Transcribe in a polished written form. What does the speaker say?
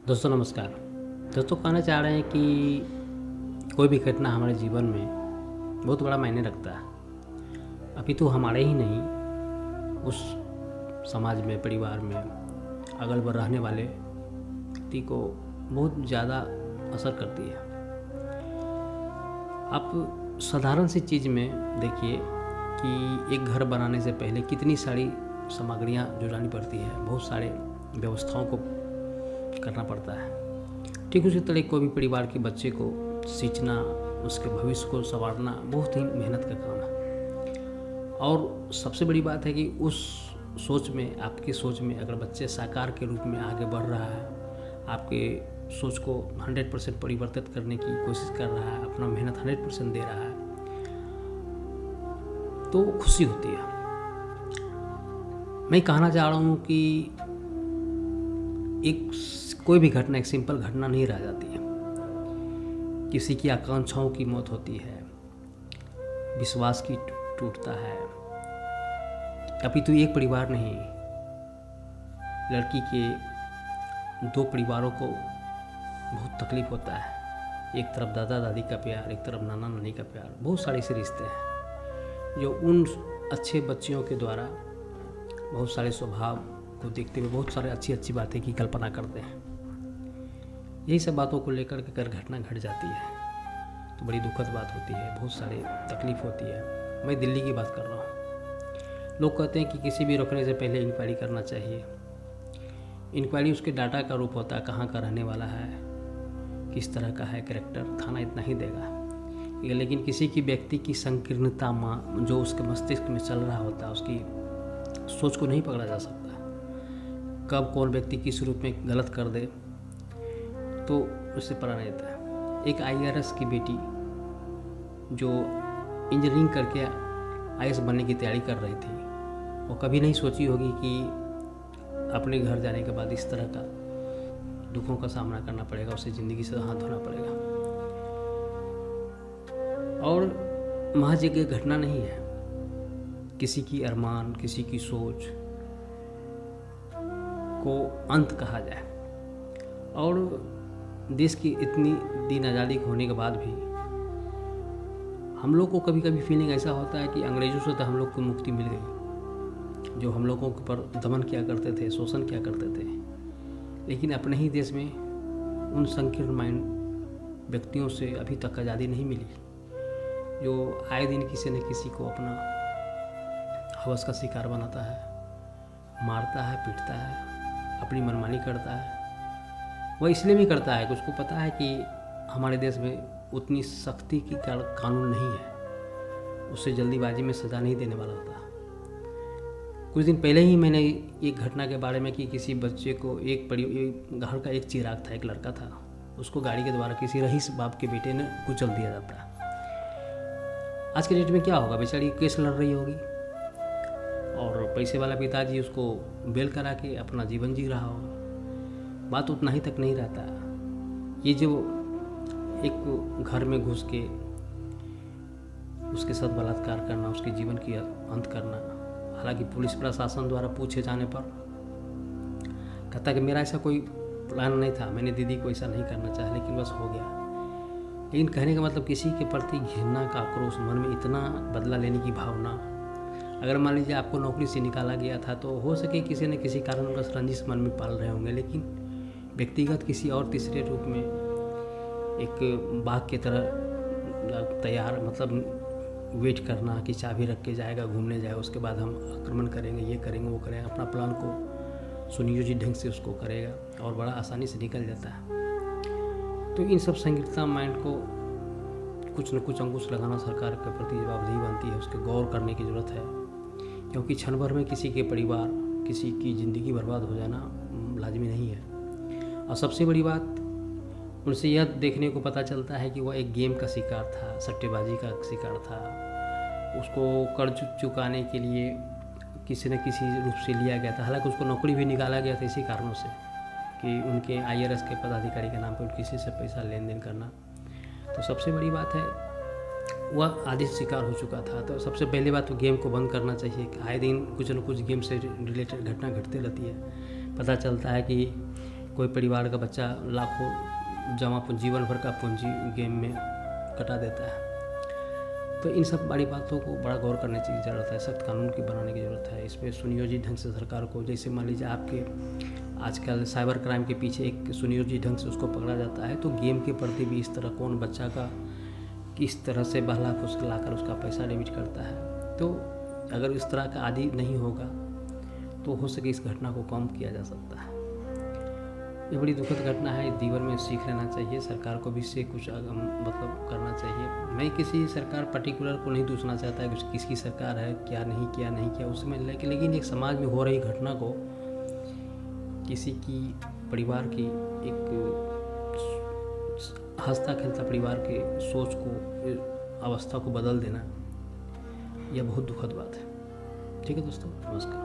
दोस्तों नमस्कार। दोस्तों कहना चाह रहे हैं कि कोई भी घटना हमारे जीवन में बहुत बड़ा मायने रखता है। अभी तो हमारे ही नहीं, उस समाज में, परिवार में, अगल बगल रहने वाले व्यक्ति को बहुत ज़्यादा असर करती है। आप साधारण सी चीज़ में देखिए कि एक घर बनाने से पहले कितनी सारी सामग्रियाँ जुटानी पड़ती है, बहुत सारे व्यवस्थाओं को करना पड़ता है। ठीक उसी तरह कोई भी परिवार के बच्चे को सींचना, उसके भविष्य को संवारना बहुत ही मेहनत का काम है। और सबसे बड़ी बात है कि उस सोच में, आपकी सोच में अगर बच्चे साकार के रूप में आगे बढ़ रहा है, आपके सोच को 100% परिवर्तित करने की कोशिश कर रहा है, अपना मेहनत 100% दे रहा है, तो खुशी होती है। मैं कहना चाह रहा हूँ कि कोई भी घटना एक सिंपल घटना नहीं रह जाती है। किसी की आकांक्षाओं की मौत होती है, विश्वास की टूटता है। अभी तो एक परिवार नहीं, लड़की के 2 परिवारों को बहुत तकलीफ होता है। एक तरफ दादा दादी का प्यार, एक तरफ नाना नानी का प्यार। बहुत सारे ऐसे रिश्ते हैं जो उन अच्छे बच्चियों के द्वारा बहुत सारे स्वभाव को देखते हुए बहुत सारे अच्छी बातें की कल्पना करते हैं। यही सब बातों को लेकर के अगर घटना घट जाती है तो बड़ी दुखद बात होती है, बहुत सारी तकलीफ होती है। मैं दिल्ली की बात कर रहा हूँ। लोग कहते हैं कि किसी भी रोकने से पहले इंक्वायरी करना चाहिए। इंक्वायरी उसके डाटा का रूप होता है, कहाँ का रहने वाला है, किस तरह का है कैरेक्टर, थाना इतना ही देगा। लेकिन किसी की व्यक्ति की संकीर्णता जो उसके मस्तिष्क में चल रहा होता है, उसकी सोच को नहीं पकड़ा जा सकता। कब कौन व्यक्ति किस रूप में गलत कर दे तो उससे पता नहीं रहता है। एक IRS की बेटी जो इंजीनियरिंग करके IAS बनने की तैयारी कर रही थी, वो कभी नहीं सोची होगी कि अपने घर जाने के बाद इस तरह का दुखों का सामना करना पड़ेगा, उसे ज़िंदगी से हाथ धोना पड़ेगा। और महज एक घटना नहीं है, किसी की अरमान, किसी की सोच को अंत कहा जाए। और देश की इतनी दिन आज़ादी होने के बाद भी हम लोग को कभी कभी फीलिंग ऐसा होता है कि अंग्रेज़ों से तो हम लोग को मुक्ति मिल गई, जो हम लोगों के ऊपर दमन किया करते थे, शोषण किया करते थे। लेकिन अपने ही देश में उन संकीर्ण माइंड व्यक्तियों से अभी तक आज़ादी नहीं मिली, जो आए दिन किसी न किसी को अपना हवस का शिकार बनाता है, मारता है, पीटता है, अपनी मनमानी करता है। वह इसलिए भी करता है कि उसको पता है कि हमारे देश में उतनी सख्ती की कानून नहीं है, उससे जल्दीबाजी में सज़ा नहीं देने वाला होता। कुछ दिन पहले ही मैंने एक घटना के बारे में कि किसी बच्चे को एक घर का एक चिराग था, एक लड़का था, उसको गाड़ी के द्वारा किसी रईस बाप के बेटे ने कुचल दिया जाता है। आज के डेट में क्या होगा, बेचारी केस लड़ रही होगी और पैसे वाला पिताजी उसको बेल करा के अपना जीवन जी रहा होगा। बात उतना ही तक नहीं रहता। ये जो एक घर में घुस के उसके साथ बलात्कार करना, उसके जीवन की अंत करना, हालांकि पुलिस प्रशासन द्वारा पूछे जाने पर कहता कि मेरा ऐसा कोई प्लान नहीं था, मैंने दीदी को ऐसा नहीं करना चाहा, लेकिन बस हो गया। लेकिन कहने का मतलब किसी के प्रति घृणा का आक्रोश, मन में इतना बदला लेने की भावना। अगर मान लीजिए आपको नौकरी से निकाला गया था तो हो सके किसी न किसी कारणवश रंजिश मन में पाल रहे होंगे, लेकिन व्यक्तिगत किसी और तीसरे रूप में एक बाघ की तरह तैयार, मतलब वेट करना कि चाबी रख के जाएगा, घूमने जाएगा, उसके बाद हम आक्रमण करेंगे, ये करेंगे, वो करेंगे, अपना प्लान को सुनियोजित ढंग से उसको करेगा और बड़ा आसानी से निकल जाता है। तो इन सब संकीर्णता माइंड को कुछ न कुछ अंकुश लगाना सरकार के प्रति जवाबदेही बनती है, उसके गौर करने की ज़रूरत है। क्योंकि क्षण भर में किसी के परिवार, किसी की ज़िंदगी बर्बाद हो जाना लाजमी नहीं है। और सबसे बड़ी बात, उनसे यह देखने को पता चलता है कि वह एक गेम का शिकार था, सट्टेबाजी का शिकार था। उसको कर्ज चुकाने के लिए किसी न किसी रूप से लिया गया था। हालांकि उसको नौकरी भी निकाला गया था इसी कारणों से कि उनके IRS के पदाधिकारी के नाम पर किसी से पैसा लेन देन करना। तो सबसे बड़ी बात है, वह आदि शिकार हो चुका था। तो सबसे पहली बात तो गेम को बंद करना चाहिए। आए दिन कुछ न कुछ गेम से रिलेटेड घटना घटती रहती है। पता चलता है कि कोई परिवार का बच्चा लाखों जमा जीवन भर का पूंजी गेम में कटा देता है। तो इन सब बड़ी बातों को बड़ा गौर करने की ज़रूरत है, सख्त कानून की बनाने की ज़रूरत है। इस पर सुनियोजित ढंग से सरकार को, जैसे मान लीजिए आपके आजकल साइबर क्राइम के पीछे एक सुनियोजित ढंग से उसको पकड़ा जाता है, तो गेम के प्रति भी इस तरह कौन बच्चा का किस तरह से बहला फुसला कर उसका पैसा डेबिट करता है। तो अगर इस तरह का आदि नहीं होगा तो हो सके इस घटना को कम किया जा सकता है। ये बड़ी दुखद घटना है, जीवन में सीख लेना चाहिए। सरकार को भी इससे कुछ मतलब करना चाहिए। मैं किसी सरकार पर्टिकुलर को नहीं दूसना चाहता है, किसकी सरकार है, क्या नहीं किया उसमें, लेकिन एक समाज में हो रही घटना को किसी की परिवार की एक हंसता खेलता परिवार के सोच को, अवस्था को बदल देना, यह बहुत दुखद बात है। ठीक है दोस्तों, नमस्कार।